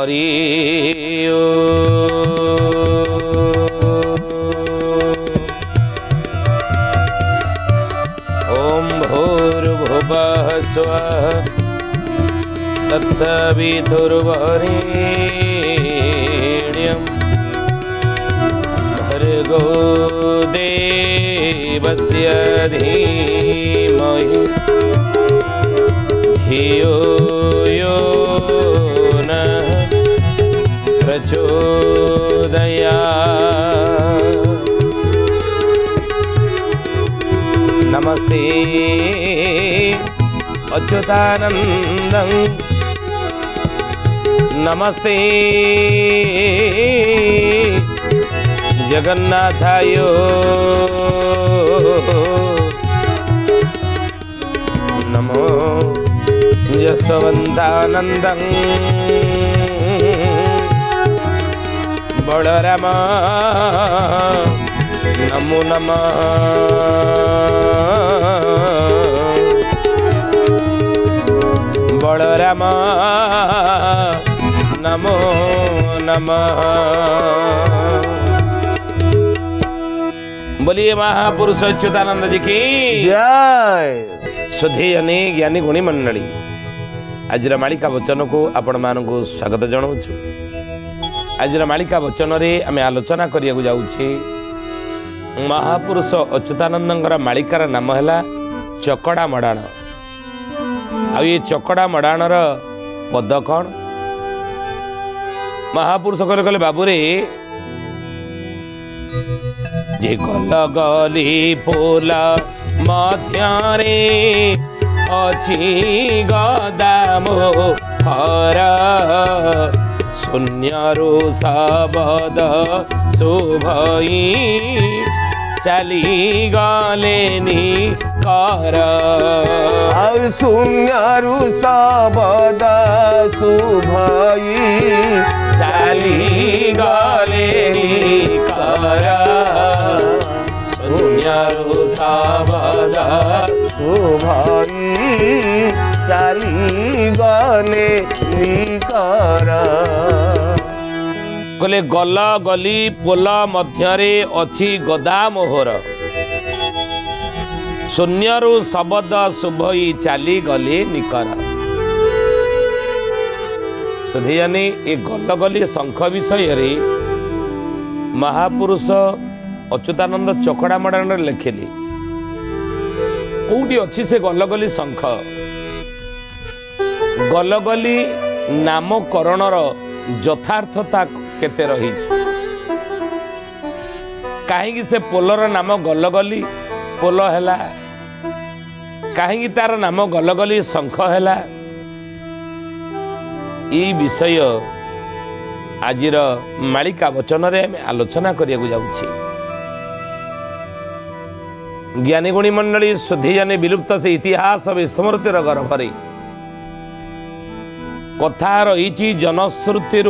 हरि ओम भूर्भुवः स्वः तत्सवितुर्वरेण्यं भर्गो देवस्य धीमहि धियो यो नः प्रचोदयात्। नमस्ते अच्युतानन्दं नमस्ते जगन्नाथाय नमो यशवन्तानन्दं बलराम नमो नमः बलराम नमो नमः। बोलिए महापुरुष अच्युतानंद जी की जय। सुधीयनी ज्ञानी गुणी मंडली आज मालिका वचन को आपण मानक स्वागत जनाऊँ। आज मालिका वचन रे आमे आलोचना करिया जाउछे महापुरुष अच्युतानंदर मालिकार नाम है चकड़ा मडाण। आ ये चकड़ा मडाणर पद कौन महापुरुष कहले कहले बाबूरे जे गल गली पोल मध्य अच्छी गदाम हर शून्यरु शबद शुभई चली गले निकर शून्यरु शबद शुभई चली गले निकर शून्यरु शबद शुभई चली गले निकर। कहले गल गली पोल मध्य अच्छी गदा मोहर शून्यरु शबद शुभई चली गले निकर। सुधीयानी ये गल गली शंख विषय रे महापुरुष अच्युतानंद चकड़ा मडाण लिखिले कौटी अच्छी से गलगली शंख गलगली नामकरणर यथार्थता केते रही कहीं से पोलर नाम गलगली पोल है कहीं तार नाम गलगली शंख है ये विषय आजिर मालिका वचन रे आलोचना करिया जाउछि। ज्ञानी गुणी मंडली सुधीयानी विलुप्त से इतिहास विस्मृतिर गर्भरे कथा रही जनश्रुति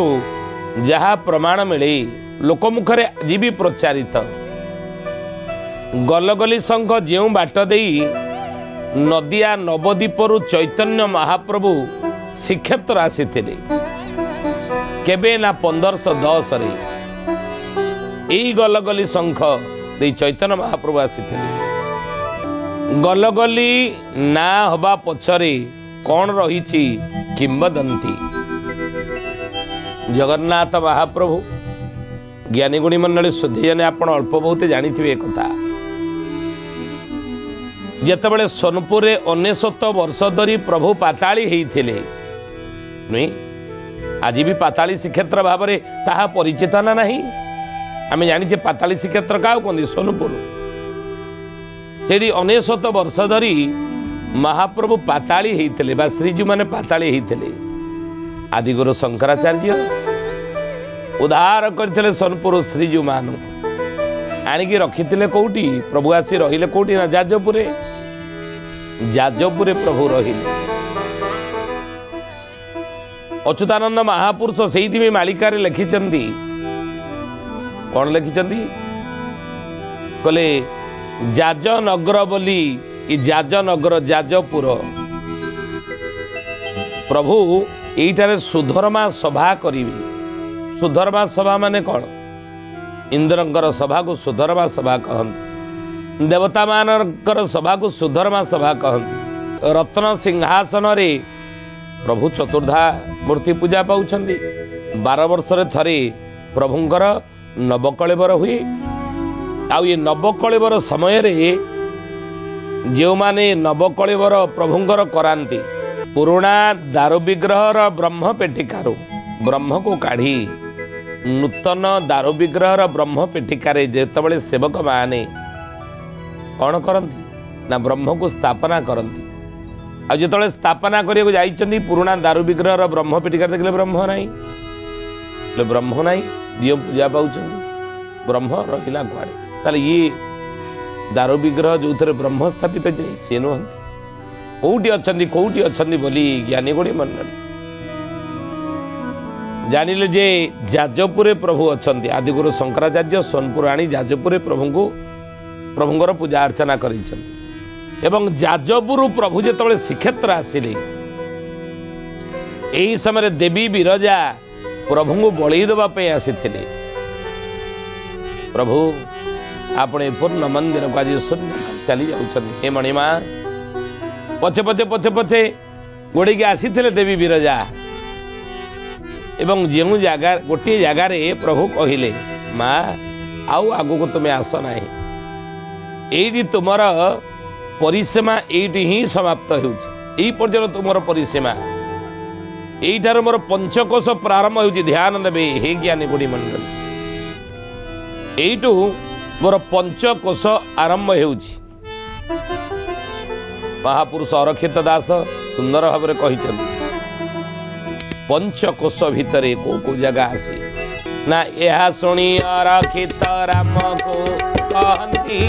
जहा प्रमाण मिले लोकमुखरे आज भी प्रचारित गलगली शंख जो बाट दे नदिया नवद्वीपरु चैतन्य महाप्रभु श्रीक्षेत्र आसीथिले केबे ना 1510 रे यही गलगली शंख दे चैतन्य महाप्रभु आसीथिले। गलगली ना हबा पछरे कौन रही किंबदंती जगन्नाथ महाप्रभु ज्ञानी गुणी मंडली सुधीयानी आपण अल्प बहुत जानी कथा जेतेबेले सोनपुर 69 वर्ष धरी प्रभु पाताली होते नुई आज भी पाताली श्रीक्षेत्र भाव में ताहा परिचित ना नहीं आम जानी पाताली श्रीक्षेत्र क्या कहते सोनपुर से 69 वर्ष धरी महाप्रभु पाताली होते बा श्रीजू माने पाताली होते आदिगुरु शंकराचार्य उद्धार करते सोनपुर श्रीजू मान आणिकी रखी कौटी प्रभु आसी रहिले कौटी ना जाजपुरे प्रभु रहिले। अच्युतानंद महापुरुष से मालिकार लिखिं कौन लिखिं कहले जाजनगर बोली जाजनगर जाजपुर प्रभु এইটাରେ ସୁଧର୍ମା ସଭା କରିବେ। ସୁଧର୍ମା ସଭା ମାନେ କ'ଣ? ଇନ୍ଦ୍ରଙ୍କର ସଭାକୁ ସୁଧର୍ମା ସଭା କହନ୍ତି। ଦେବତାମାନଙ୍କର ସଭାକୁ ସୁଧର୍ମା ସଭା କହନ୍ତି। ରତ୍ନ ସିଂହାସନରେ ପ୍ରଭୁ ଚତୁର୍ଦ୍ଧା ମୂର୍ତ୍ତି ପୂଜା ପାଉଛନ୍ତି। 12 ବର୍ଷରେ ଥରେ ପ୍ରଭୁଙ୍କର ନବକଳେବର ହୁଏ। ଆଉ ଏ ନବକଳେବର ସମୟରେ ଯେଉଁମାନେ ନବକଳେବର ପ୍ରଭୁଙ୍କର କରାନ୍ତି, ପୁରୁଣା ଦାରୁ ବିଗ୍ରହର ବ୍ରହ୍ମ ପେଟିକାରୁ ବ୍ରହ୍ମକୁ କାଢ଼ି ନୂତନ ଦାରୁ ବିଗ୍ରହର ବ୍ରହ୍ମ ପେଟିକାରେ ଯେତେବେଳେ ସେବକମାନେ କ'ଣ କରନ୍ତି ନା ବ୍ରହ୍ମକୁ ସ୍ଥାପନା କରନ୍ତି। ଆଉ ଯେତେବେଳେ ସ୍ଥାପନା କରିବାକୁ ଯାଇଛନ୍ତି ପୁରୁଣା ଦାରୁ ବିଗ୍ରହର ବ୍ରହ୍ମ ପେଟିକାରେ ଦେଖିଲେ ବ୍ରହ୍ମ ନାହିଁ, ବ୍ରହ୍ମ ନାହିଁ, ଦିଅ ପୂଜା ପାଉଛନ୍ତି, ବ୍ରହ୍ମ ରହିଲା କୁଆଡ଼େ? ତାହେଲେ ଇଏ ଦାରୁ ବିଗ୍ରହ ଯେଉଁଥିରେ ବ୍ରହ୍ମ ସ୍ଥାପିତ ଯାଇ ସିଏ ନୁହନ୍ତି। କେଉଁଠି ଅଛନ୍ତି ବୋଲି ଜ୍ଞାନୀ ଗୁଣୀ ମଣ୍ଡଳୀ ଜାଣିଲେ ଯେ ଯାଜପୁରରେ ପ୍ରଭୁ ଅଛନ୍ତି। ଆଦିଗୁରୁ ଶଙ୍କରାଚାର୍ଯ୍ୟ ସୋନପୁର ଆଣି ଯାଜପୁରରେ ପ୍ରଭୁଙ୍କର ପୂଜା ଅର୍ଚ୍ଚନା କରିଛନ୍ତି। ଏବଂ ଯାଜପୁରରୁ ପ୍ରଭୁ ଯେତେବେଳେ ଶ୍ରୀକ୍ଷେତ୍ର ଆସିଲେ, ଏହି ସମୟରେ ଦେବୀ ବିରଜା ପ୍ରଭୁଙ୍କୁ ବଳେଇ ଦେବା ପାଇଁ ଆସିଥିଲେ। ପ୍ରଭୁ ଆପଣ ଏ ପୂର୍ଣ୍ଣ ମନ୍ଦିରକୁ ଆଜି ଶୂନ୍ୟ ଚାଲି ଯାଉଛନ୍ତି। ହେ ମଣିମା, ପଛେ ପଛେ ପଛେ ପଛେ ଗୋଡ଼େଇକି ଆସିଥିଲେ ଦେବୀ ବିରଜା। ଏବଂ ଯେଉଁ ଜାଗା ଗୋଟିଏ ଜାଗାରେ ପ୍ରଭୁ କହିଲେ, ମା ଆଉ ଆଗକୁ ତୁମେ ଆସ ନାହିଁ, ଏଇଠି ତୁମର ପରିସୀମା ଏଇଠି ହିଁ ସମାପ୍ତ ହେଉଛି। ଏଇ ପର୍ଯ୍ୟନ୍ତ ତୁମର ପରିସୀମା, ଏଇଠାରୁ ମୋର ପଞ୍ଚକୋଷ ପ୍ରାରମ୍ଭ ହେଉଛି। ଧ୍ୟାନ ଦେବେ ହେ ଜ୍ଞାନୀ ଗୁଣୀ ମଣ୍ଡଳୀ, ଏଇଠୁ ମୋର ପଞ୍ଚକୋଷ ଆରମ୍ଭ ହେଉଛି। ମହାପୁରୁଷ ଅରକ୍ଷିତ ଦାସ ସୁନ୍ଦର ଭାବରେ କହିଛନ୍ତି, ପଞ୍ଚକୋଷ ଭିତରେ କୋଉ ଜାଗା ଆସେ ନା, ଏହା ଶୁଣି ଅରକ୍ଷିତ ରାମକୁ କହନ୍ତି,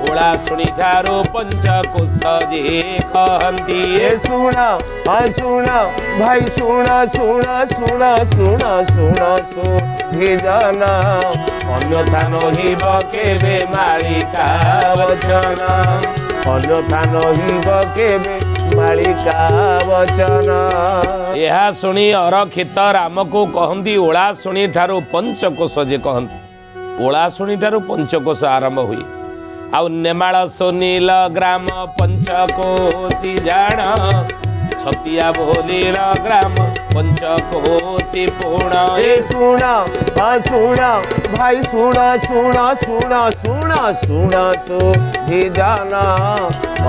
ଓଳା ଶୁଣି ଠାରୁ ପଞ୍ଚକୋଷ ଯେ କହନ୍ତି। ଶୁଣ ଭାଇ ଶୁଣ ସୁଧିଜନ, ଅନ୍ୟଥା ନହିବ କେବେ ମାଳିକା ବଚନ, ଅନ୍ୟଥା ନହିବ କେବେ ମାଳିକା ବଚନ। ଏହା ଶୁଣି ଅରକ୍ଷିତ ରାମକୁ କହନ୍ତି, ଓଳା ଶୁଣି ଠାରୁ ପଞ୍ଚକୋଷ ଯେ କହନ୍ତି। ଓଳା ଶୁଣି ଠାରୁ ପଞ୍ଚକୋଷ ଆରମ୍ଭ ହୁଏ। ଆଉ ନେମାଳ ସୁନୀଲ ଗ୍ରାମ ପଞ୍ଚକୋଶୀ ଜାଣ, ଛତିଆ ବୋଲିଳ ଗ୍ରାମ ପଞ୍ଚକୋଶୀ ପୁଣ। ଶୁଣ ଭାଇ ଶୁଣ ସୁଧିଜନ,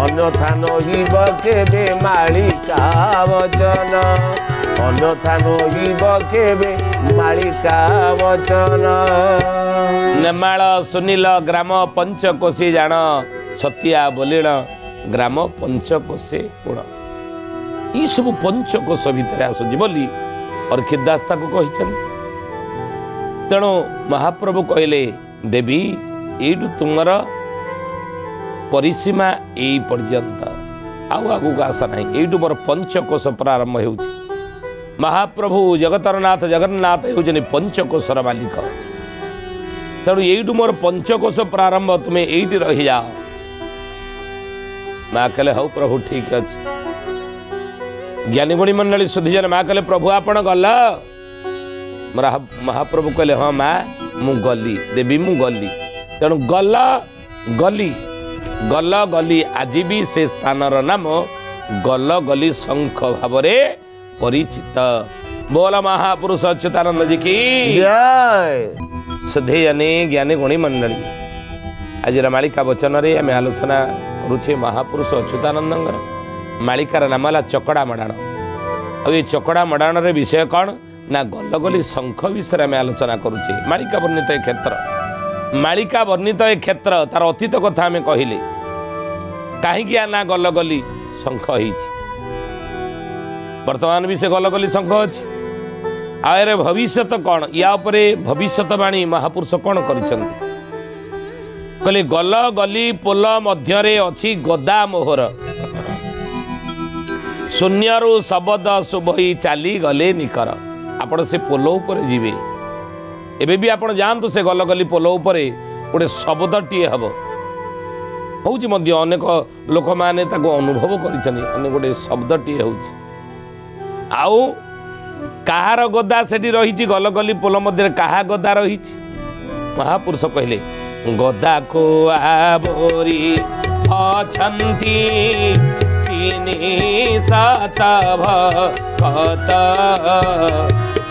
ଅନ୍ୟଥା ନହିବ କେବେ ମାଳିକା ବଚନ, ଅନ୍ୟଥା ନହିବ କେବେ ମାଳିକା ବଚନ। ନେମାଳ ସୁନୀଲ ଗ୍ରାମ ପଞ୍ଚକୋଶୀ ଜାଣ, ଛତିଆ ବୋଲିଣ ଗ୍ରାମ ପଞ୍ଚକୋଶୀ ପୁଣ। এই সব পঞ্চকোষ ভিতরে আসুଛି ବୋଲି ଅରକ୍ଷିତ ଦାସ ତାକୁ କହିଛନ୍ତି। ତେଣୁ ମହାପ୍ରଭୁ କହିଲେ, ଦେବୀ ଏଇଠୁ ତୁମର ପରିସୀମା ଏଇ ପର୍ଯ୍ୟନ୍ତ, ଆଉ ଆଗକୁ ଆସ ନାହିଁ, ଏଇଠୁ ମୋର ପଞ୍ଚକୋଷ ପ୍ରାରମ୍ଭ ହେଉଛି। ମହାପ୍ରଭୁ ଜଗତର ନାଥ ଜଗନ୍ନାଥ ହେଉଛନ୍ତି ପଞ୍ଚକୋଷର ମାଲିକ। ତେଣୁ ଏଇଠୁ ମୋର ପଞ୍ଚକୋଷ ପ୍ରାରମ୍ଭ, ତୁମେ ଏଇଠି ରହିଯାଅ। ମା କହିଲେ, ହଉ ପ୍ରଭୁ ଠିକ ଅଛି। ଜ୍ଞାନୀ ଗୁଣୀ ମଣ୍ଡଳୀ ସୁଧିଜନ ମା କହିଲେ, ପ୍ରଭୁ ଆପଣ ଗଲ? ମହାପ୍ରଭୁ କହିଲେ, ହଁ ମା ମୁଁ ଗଲି, ଦେବୀ ମୁଁ ଗଲି। ତେଣୁ ଗଲି ଆଜି ବି ସେ ସ୍ଥାନର ନାମ ଗଲଗଲି ଶଙ୍ଖ ଭାବରେ ପରିଚିତ। ବୋଲ ମହାପୁରୁଷ ଅଚ୍ୟୁତାନନ୍ଦ ଜି କି ଜୟ। ସୁଧିଜନୀ ଜ୍ଞାନୀ ଗୁଣୀ ମଣ୍ଡଳୀ, ଆଜିର ମାଳିକା ବଚନରେ ଆମେ ଆଲୋଚନା କରୁଛେ ମହାପୁରୁଷ ଅଚ୍ୟୁତାନନ୍ଦଙ୍କର। ମାଳିକାର ନାମ ହେଲା ଚକଡ଼ା ମଡ଼ାଣ। ଆଉ ଏ ଚକଡ଼ା ମଡ଼ାଣର ବିଷୟ କ'ଣ ନା ଗଲଗଲି ଶଙ୍ଖ ବିଷୟରେ ଆମେ ଆଲୋଚନା କରୁଛେ। ମାଳିକା ବର୍ଣ୍ଣିତ ଏ କ୍ଷେତ୍ର, ମାଳିକା ବର୍ଣ୍ଣିତ ଏ କ୍ଷେତ୍ର, ତାର ଅତୀତ କଥା ଆମେ କହିଲେ। କାହିଁକି ନା ଗଲଗଲି ଶଙ୍ଖ ହେଇଛି, ବର୍ତ୍ତମାନ ବି ସେ ଗଲଗଲି ଶଙ୍ଖ ଅଛି। ଆଉ ଏରେ ଭବିଷ୍ୟତ କ'ଣ, ୟା ଉପରେ ଭବିଷ୍ୟତବାଣୀ ମହାପୁରୁଷ କ'ଣ କରିଛନ୍ତି? କହିଲେ, ଗଲଗଲି ପୋଲ ମଧ୍ୟରେ ଅଛି ଗଦା ମୋହର, ଶୂନ୍ୟରୁ ଶବଦ ଶୁଭଇ ଚାଲିଗଲେ ନିକର। ଆପଣ ସେ ପୋଲ ଉପରେ ଯିବେ, ଏବେ ବି ଆପଣ ଯାଆନ୍ତୁ ସେ ଗଲଗଲି ପୋଲ ଉପରେ, ଗୋଟେ ଶବଦଟିଏ ହେବ, ହେଉଛି ମଧ୍ୟ ଅନେକ ଲୋକମାନେ ତାକୁ ଅନୁଭବ କରିଛନ୍ତି, ଅନେକ ଗୋଟେ ଶବ୍ଦଟିଏ ହେଉଛି। ଆଉ କାହାର ଗଦା ସେଠି ରହିଛି ଗଲଗଲି ପୋଲ ମଧ୍ୟରେ କାହା ଗଦା ରହିଛି ମହାପୁରୁଷ କହିଲେ ଗଦାକୁ ଆବୋରି ଅଛନ୍ତି ତିନି ସାତ ଭକତ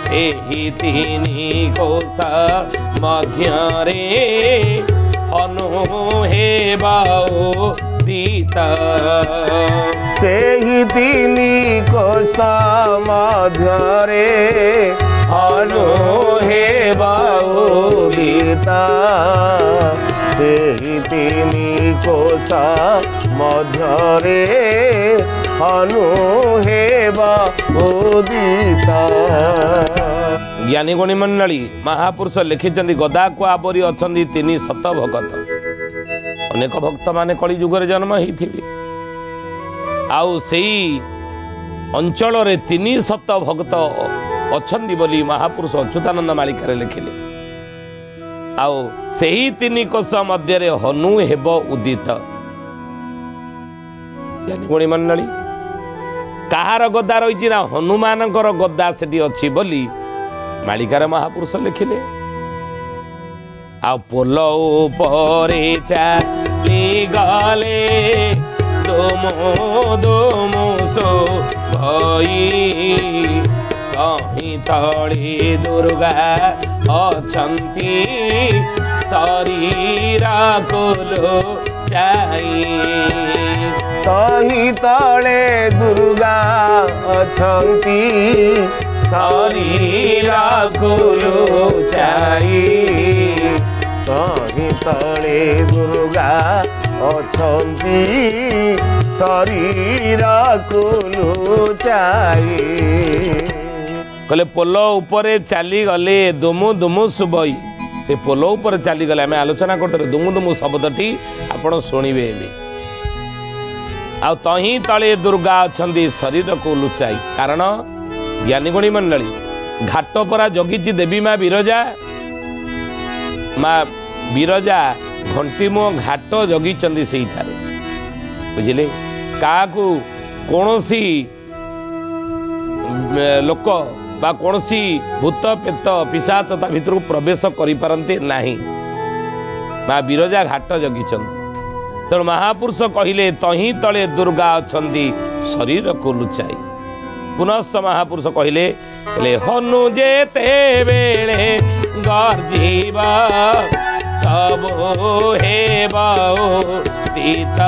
ସେହି ତିନି କୋଶ ମଧ୍ୟରେ ହନୁ ହେବା ଉଦିତ ସେହି ତିନି କୋଶ ମଧ୍ୟରେ ହନୁ ହେବା ଉଦିତ ସେହି ତିନି କୋଶ ମଧ୍ୟରେ ହନୁ ହେବା ଉଦିତ। ଜ୍ଞାନୀ ଗୁଣୀ ମଣ୍ଡଳୀ ମହାପୁରୁଷ ଲେଖିଛନ୍ତି ଗଦାକୁ ଆବରି ଅଛନ୍ତି ତିନି ଶତ ଭକତ ଅନେକ ଭକ୍ତ ମାନେ କଳି ଯୁଗରେ ଜନ୍ମ ହେଇଥିବେ ଆଉ ସେଇ ଅଞ୍ଚଳରେ 300 ଭକ୍ତ ଅଛନ୍ତି ବୋଲି ମହାପୁରୁଷ ଅଚ୍ୟୁତାନନ୍ଦ ମାଳିକାରେ ଲେଖିଲେ ଆଉ ସେହି ତିନି କୋଶ ମଧ୍ୟରେ ହନୁ ହେବ ଉଦିତ। ଜ୍ଞାନୀ ମଣ୍ଡଳୀ କାହାର ଗଦା ରହିଛି ନା ହନୁମାନଙ୍କର ଗଦା ସେଠି ଅଛି ବୋଲି ମାଳିକାରେ ମହାପୁରୁଷ ଲେଖିଲେ ଆଉ ପୋଲ ଉପରେ ଚାଲିଗଲେ ଦୋମୋ ଦୋମୋ ସୋ ଭଇ କହିଁ ତଳେ ଦୁର୍ଗା ଅଛନ୍ତି ଶରୀର କୋଲୋ ଚାଇ ତହି ତଳେ ଦୁର୍ଗା ଅଛନ୍ତି ଶରୀର କୋଲୋ ଚାଇ ତହି ତଳେ ଦୁର୍ଗା ଅଛନ୍ତି ଶରୀର କୋଲୋ ଚାଇ କହିଲେ ପୋଲ ଉପରେ ଚାଲିଗଲେ ଦୁମୁ ଦୁମୁ ସୁବଇ ସେ ପୋଲ ଉପରେ ଚାଲିଗଲେ ଆମେ ଆଲୋଚନା କରୁଥିଲେ ଦୁମୁ ଦୁମୁ ଶବ୍ଦଟି ଆପଣ ଶୁଣିବେ ଏବେ ଆଉ ତହିଁ ତଳେ ଦୁର୍ଗା ଅଛନ୍ତି ଶରୀରକୁ ଲୁଚାଇ କାରଣ ଜ୍ଞାନୀଗୁଣୀ ମଣ୍ଡଳୀ ଘାଟ ପରା ଜଗିଛି ଦେବୀ ମା ବିରଜା ଘଣ୍ଟିମୁହ ଘାଟ ଜଗିଛନ୍ତି ସେଇଠାରେ ବୁଝିଲେ କାହାକୁ କୌଣସି ଲୋକ ବା କୌଣସି ଭୂତ ପ୍ରେତ ପିଶାଚ ତା ଭିତରକୁ ପ୍ରବେଶ କରିପାରନ୍ତି ନାହିଁ ମା ବିରଜା ଘାଟ ଜଗିଛନ୍ତି ତେଣୁ ମହାପୁରୁଷ କହିଲେ ତହିଁ ତଳେ ଦୁର୍ଗା ଅଛନ୍ତି ଶରୀରକୁ ଲୁଚାଇ ପୁନଶ୍ଚ ମହାପୁରୁଷ କହିଲେ ହନୁ ଯେତେବେଳେ ଗର୍ଜିବା ସବୁ ହେବ ଉଦିତ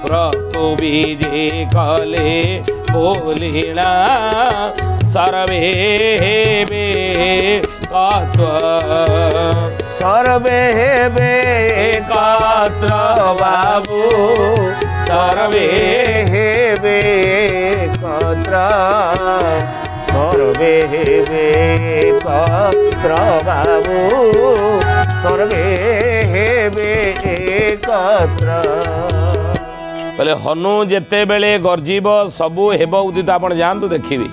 ପ୍ରଭୁ ବିଜେ କଲେ ବୋଲିଣା ସର୍ବେ ହେବେ ଏକତ୍ର ସର୍ବେ ହେବେ ଏକତ୍ର ବାବୁ ସର୍ବେ ହେବେ ଏକତ୍ର ସର୍ବେ ହେବେ ଏକତ୍ର ବାବୁ ସର୍ବେ ହେବେ ଏକତ୍ର କହିଲେ ହନୁ ଯେତେବେଳେ ଗର୍ଜିବ ସବୁ ହେବ ଉଦିତ ଆପଣ ଯାଆନ୍ତୁ ଦେଖିବେ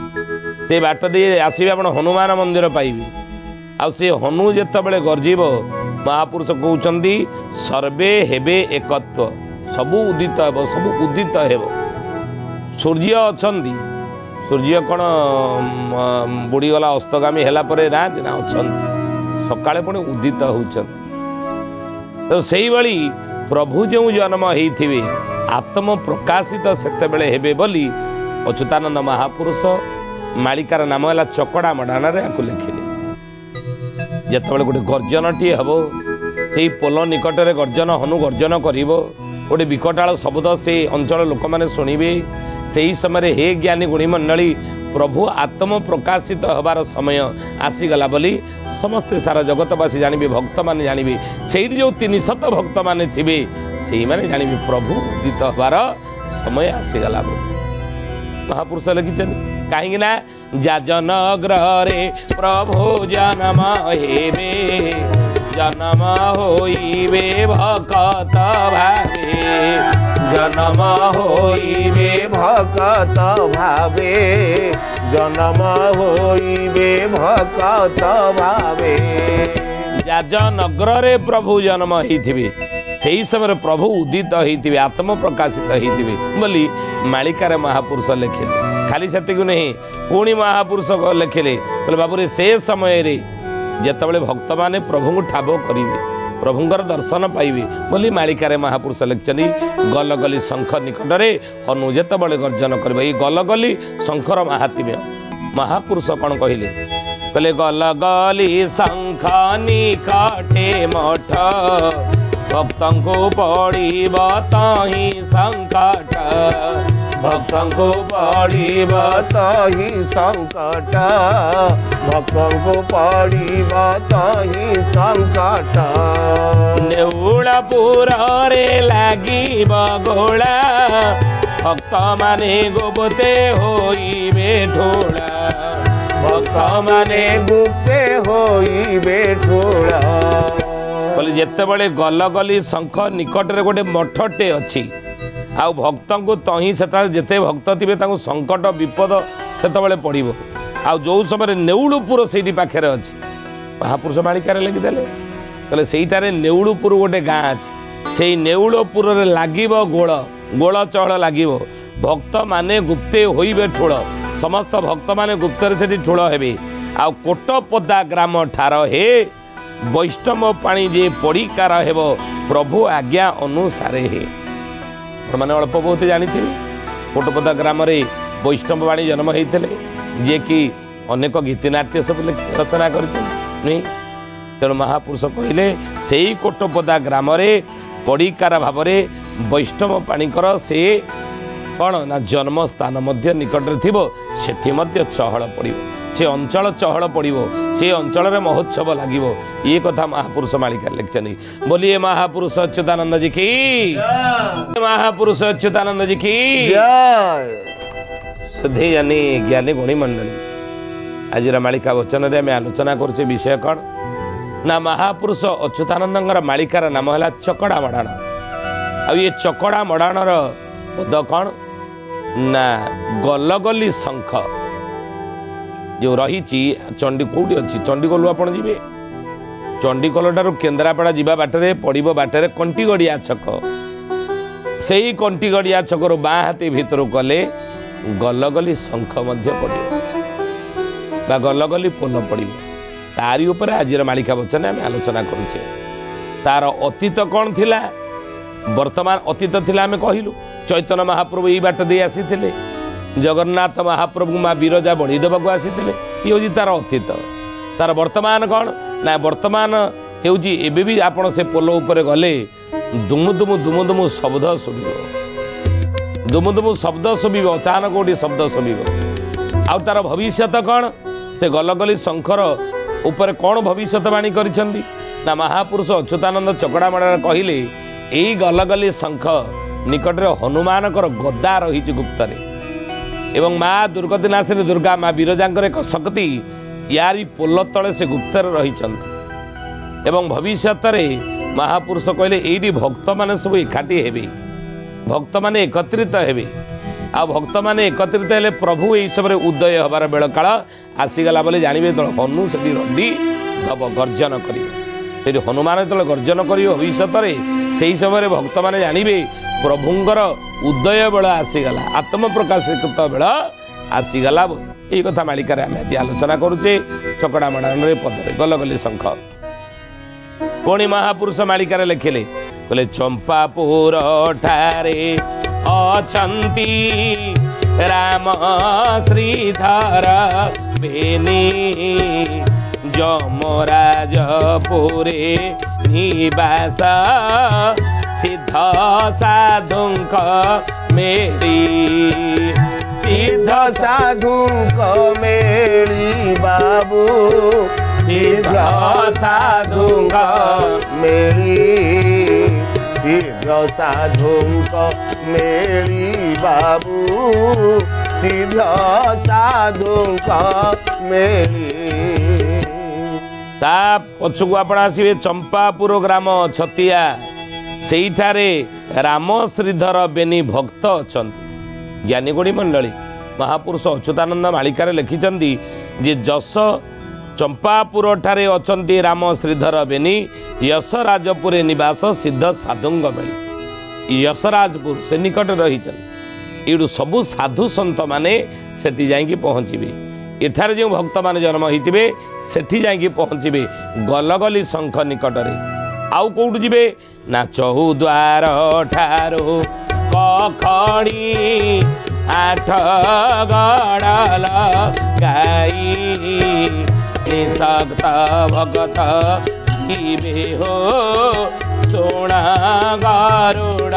ସେ ବାଟ ଦେଇ ଆସିବେ ଆପଣ ହନୁମାନ ମନ୍ଦିର ପାଇବେ ଆଉ ସେ ହନୁ ଯେତେବେଳେ ଗର୍ଜିବ ମହାପୁରୁଷ କହୁଛନ୍ତି ସର୍ବେ ହେବେ ଏକତ୍ଵ ସବୁ ଉଦିତ ହେବ ସବୁ ଉଦିତ ହେବ ସୂର୍ଯ୍ୟ ଅଛନ୍ତି ସୂର୍ଯ୍ୟ କ'ଣ ବୁଡ଼ିଗଲା ଅସ୍ତଗାମୀ ହେଲା ପରେ ନାହାନ୍ତି ନା ଅଛନ୍ତି ସକାଳେ ପୁଣି ଉଦିତ ହେଉଛନ୍ତି ତ ସେଇଭଳି ପ୍ରଭୁ ଯେଉଁ ଜନ୍ମ ହେଇଥିବେ ଆତ୍ମ ପ୍ରକାଶିତ ସେତେବେଳେ ହେବେ ବୋଲି ଅଚ୍ୟୁତାନନ୍ଦ ମହାପୁରୁଷ ମାଳିକାର ନାମ ହେଲା ଚକଡ଼ା ମଡ଼ାଣରେ ଆକୁ ଲେଖିଲେ ଯେତେବେଳେ ଗୋଟେ ଗର୍ଜନଟିଏ ହେବ ସେଇ ପୋଲ ନିକଟରେ ଗର୍ଜନ ହନୁ ଗର୍ଜନ କରିବ ଗୋଟେ ବିକଟାଳ ଶବ୍ଦ ସେ ଅଞ୍ଚଳ ଲୋକମାନେ ଶୁଣିବେ ସେହି ସମୟରେ ହେ ଜ୍ଞାନୀ ଗୁଣୀ ମଣ୍ଡଳୀ ପ୍ରଭୁ ଆତ୍ମ ପ୍ରକାଶିତ ହେବାର ସମୟ ଆସିଗଲା ବୋଲି ସମସ୍ତେ ସାରା ଜଗତବାସୀ ଜାଣିବେ ଭକ୍ତମାନେ ଜାଣିବେ ସେଇଠି ଯେଉଁ 300 ଭକ୍ତମାନେ ଥିବେ ସେଇମାନେ ଜାଣିବେ ପ୍ରଭୁ ଉଦିତ ହେବାର ସମୟ ଆସିଗଲା ବୋଲି ମହାପୁରୁଷ ଲେଖିଛନ୍ତି କାହିଁକି ନା ଯାଜନଗ୍ରହରେ ପ୍ରଭୁ ଜନ୍ମ ହେବେ ଜନ୍ମ ହୋଇବେ ଭକତ ଭାବେ ଜନ୍ମ ହୋଇବେ ଭକତ ଭାବେ ଜନ୍ମ ହୋଇବେ ଭକତ ଭାବେ ଯାଜନଗ୍ରରେ ପ୍ରଭୁ ଜନ୍ମ ହେଇଥିବେ से समय प्रभु उदित होते आत्म प्रकाशित होते बोली मालिकार महापुरुष लिखिले खाली से नहीं पुणी महापुरुष लिखिले बोले बाबू से समय जिते भक्त मैंने प्रभु ठाब करेंगे प्रभुंर दर्शन पाइबे बोली मालिकार महापुरुष लिखिं गलगली शंख निकटरे हनु जिते गर्जन कर गलगली शंखर महात्म्य महापुरुष कौन कहले कहले गलगली शंख निकटे मठ भक्त को पड़ब तही संकट भक्त को पड़ब तही संकट भक्त को पड़ब तही संकट नेउलपुर रे लागिब गोला भक्त माने गोबते होइबे ठोला भक्त माने गुप्ते होइबे ठोला बोले जिते बड़े गलगली शंख निकटरे गोटे मठटे अच्छी आ भक्त को तही से जिते भक्त थे संकट विपद से पड़ो आ जो समय नेउलपुर से पाखे अच्छी महापुरुष मालिकार लिखिदे कहले से नेउलपुर गोटे गाँ अच्छी से नेउलपुर लगे गोल गोल चहल लगे भक्त माने गुप्ते होइबे ठोल समस्त भक्त माने गुप्तर से ठोल हेबे आ कोटपदा ग्राम ठार हे वैष्णव पाणी जे पड़ीकार हेब प्रभु आज्ञा अनुसारे हे मैंने अल्प बहुत जानी कोटपदा ग्राम वैष्णव वाणी जन्म होते जे कि अनेक गीतिनाट्य सब रचना कर तेणु महापुरुष कहले से कोटपदा ग्राम पड़ीकार भाव वैष्णव पाणीकर से कौन ना जन्म स्थान निकट सेठी चहल पड़ से अंचल चहल पड़ो से अंचल में महोत्सव लगे ये कथा महापुरुष मालिकार लिखिं बोलिए महापुरुष अच्युतानंद जी की महापुरुष अच्युतानंद जी की शुद्धि जानी ज्ञानी गुणी मंडली आज मालिका वचन रे आलोचना कर विषय कौन ना महापुरुष अच्युतानंद मालिकार नाम है चकड़ा मड़ाण आ ये चकड़ा मड़ाणर पद कौन ना गलगली शंख जो रही चंडी कौटी अच्छी चंडीगढ़ आप जी चंडीगढ़ ठार केन्द्रापड़ा जावा बाटर पड़ब बाटर कंटीगड़िया छक से ही कंटीगड़िया छकरू बाँ हाथी भितर गले गलगली शंख पड़ गलगली पोल पड़ तारी उपर आज मालिका वचन आम आलोचना करुचे तार अतीत कौन थिला वर्तमान अतीत थिला आम कहलु चैतन्य महाप्रभु यही बाट दे आसी जगन्नाथ महाप्रभु माँ विरजा बढ़ी देवाक आसी ये हूँ तार अतीत तार वर्तमान कौन ना वर्तमान भी आपण से पोल उपर गले दुमु दुमु दुमु दुमु शब्द शुभ दुमु दुमु शब्द शुभ अचानक गोटे शब्द शुभ आउ तार भविष्य कौन से गलगली शंखर उपर कौन भविष्यवाणी करिसेंती ना महापुरुष अच्युतानंद चकड़ा मड़ा कहले यही गलगली शंख निकटरे हनुमानकर गदा रही गुप्तरे एवं माँ दुर्गतिनाशिनी दुर्गा माँ विरजांकर एक शक्ति यारी पोल तले से गुप्तर रही एवं भविष्य महापुरुष कहले यही भक्त माने सब एकाठी हेबे भक्त माने एकत्रित हेबे आ भक्त माने एकत्रित हेले प्रभु यही समय उदय हबार बेल काल आसीगला बोले जानवे तो हनु से रडी दब गर्जन कर हनुमान जो गर्जन कर भविष्य से समय भक्त माने जानवे प्रभुंर उदय बेल आसीगला आत्म प्रकाशित बेल आसीगला ये कथा मालिकार आम आज आलोचना करुचे चकड़ा मड़ाण पदरे गलगली शंख कोणी महापुरुष मालिकार लिखिले कहले चंपापुर ठारे अछंती राम श्रीधर बेनी जमराजपुरे निवास सिद्ध साधुंक मेरी सिद्ध साधुंक मेरी बाबू सिद्ध साधुंक मेरी सिद्ध साधुंक मेरी बाबू सिद्ध साधुंक मेरी ता पछकु आपण आसीबे चंपापुर ग्राम छतिया सेठारे राम श्रीधर बेनी भक्त अछंती ज्ञानी गुणी मंडली महापुरुष अच्युतानंद मालिकार लिखिचंदी जे जस चंपापुर ठारे अचंती राम श्रीधर बेनी यशराजपुर निवास सिद्ध साधुंग मेली यशराजपुर से निकट रही ये सबू साधु सन्त माने सेठी जाइकी पहुँचे एठार जो भक्त माने जन्म होते सेठी जाइकी पहुँचे गलगली शंख निकट रे आउ कौट जी ना चौद्वार ठारो कखणी आठ गड़ल गाई निसक्त भगत जीवे हो सोना गरुड़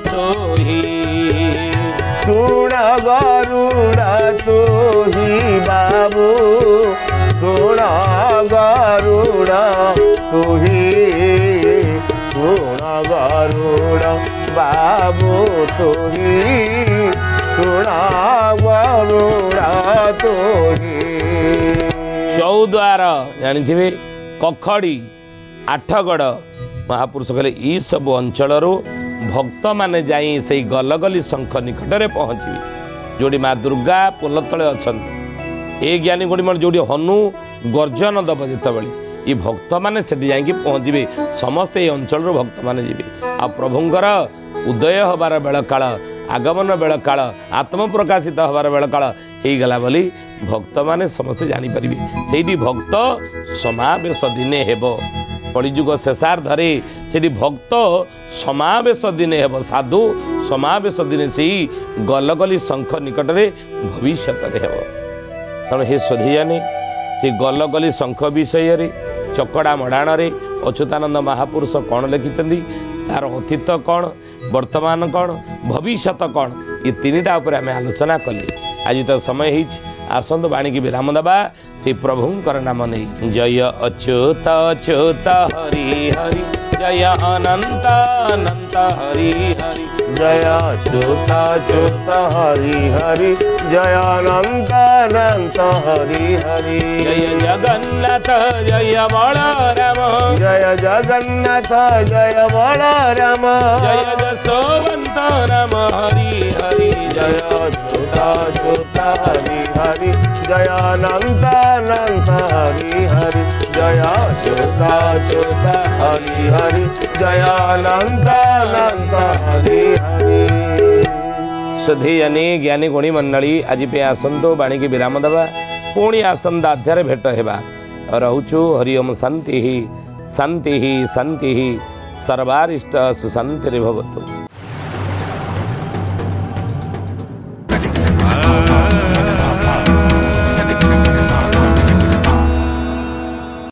तोही सुण गरुड़ तोही बाबू सुण गरुड़ तोही सुण गरुड़ बाबू तोही सुण गरुड़ तोही चौद्वार जानी कखड़ी आठगड़ महापुरुष कहले ई सब अंचल भक्त माने जाई से गलगली शंख निकट में पहुँचे जोड़ी माँ दुर्गा पोल तले अच्छा ए ज्ञानी गोड़ी मन जोड़ी हनु गर्जन दब जितेबाला ये भक्त मैंने से पहुँचे समस्ते ये अंचल भक्त मैंने जी आ प्रभुंर उदय हबार बेल काल आगमन बेल काल आत्म प्रकाशित हबार बेल काल हो गला बोली भक्त मैंने समस्ते जापर से भक्त समावेश दिने हेब कलिजुग शेषार्धरे से भक्त समावेश दिने हेब साधु समावेश दिने से गलगली शंख निकट में भविष्य हेब तेणु हे स्वधीयानी से गलगली शंख विषय चकड़ा मड़ाण अच्युतानंद महापुरुष कौन लिखिं तार अतीत कौन वर्तमान कौन भविष्यत कौन ये तीनटा उपर आम आलोचना कले आज तो समय आसंत बाणी की विराम दबा से प्रभुंकर नाम नहीं जय अच्युत अच्युत हरि हरि जय अनंत अनंत हरि हरि जय अच्युत अच्युत हरि हरि जय अनंत अनंत हरि हरि जय जगन्नाथ जय बलराम जय जगन्नाथ जय बलराम जय जसोवंत राम हरि हरि जय अच्युत अच्युत हरि हरि जय अनंत अनंत हरि हरि जय अच्युत अच्युत हरि हरि जय अनंत अनंत हरि हरि सुधीयनी ज्ञानी गुणी मंडली आज पे आसंतो बाणी की विराम दबा पुणी आसंदा अध्याय भेट हेबा रहुचु हरि ओम शांति शांति शांति सर्वारिष्ट सुशांति भवतु।